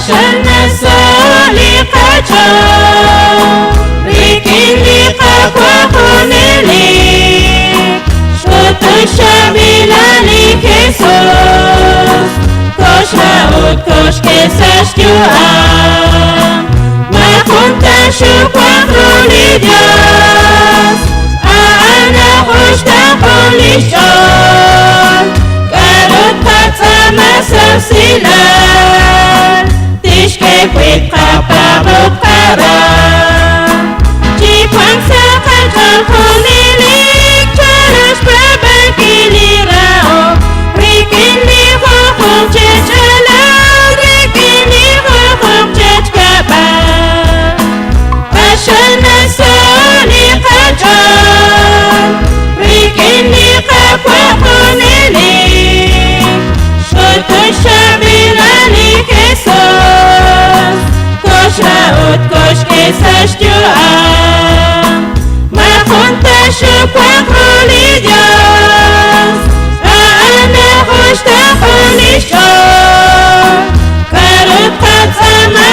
عشان نسالقته ريكين لقاك وخونيلي شوط الشاملة لكيسوس كوش هاود كوش كيساش جوان ما كنت شكوى خرولي دياس أنا خوش تقولي شان كارت قطامة سوسيلان تشكي بيت قابا بقرا جيبان ساقل خوني ليك جرش بابنكي لي راو ريكين لي خوخوم جيجلا ريكين لي خوخوم جيجكابا عشان نسوني قجان ريكين لي قاب وخوني ليك شوط الشاملة لكيسوس كوش راود كوش كيساش جوان ما كنت شكوى خرولي دياس أنا خوش تقولي شان كارب قطامة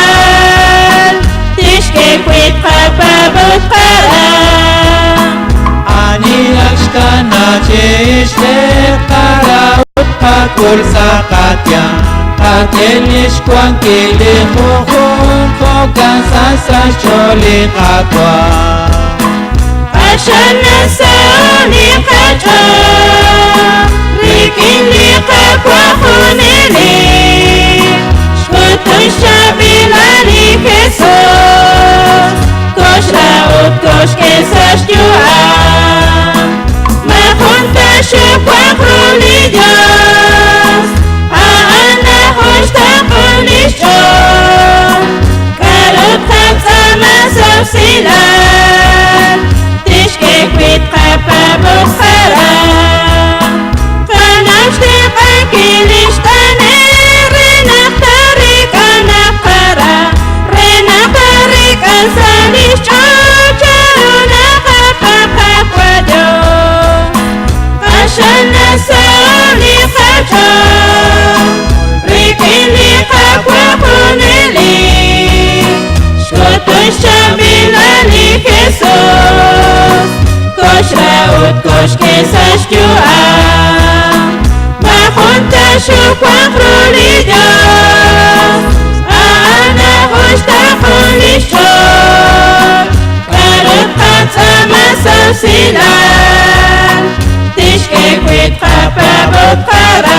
سوسيلان تشكي بيت قابا بقرا אני אשכנה שישתקרה ותפקול סקתיה אתן לשכואן כלי חוכון חוקן ססה שולחתווה عشان نسوني قجان ريكين لقاك وخوني ليك شوط الشاملة لكيسوس كوش راود كوش كيساش جوان ما كنت شكوى خرولي دياس أنا خوش تقولي شان كارب قطامة سوسيلان تشكي بيت قابا بقرا قناش تقاكي ليش تاني رينا طريق أنا قرا رينا طريق أنسانيش جارونا قاقا ودو عشان نسوني قجان ريكين لقاك وخوني ليك شوط الشاملة لكيسوس كوش راود كوش كيساش جوان ما كنت شكوى خرولي دياس أنا خوش تقولي شان كارب قطامة سوسيلان تشكي بيت قابا بقرا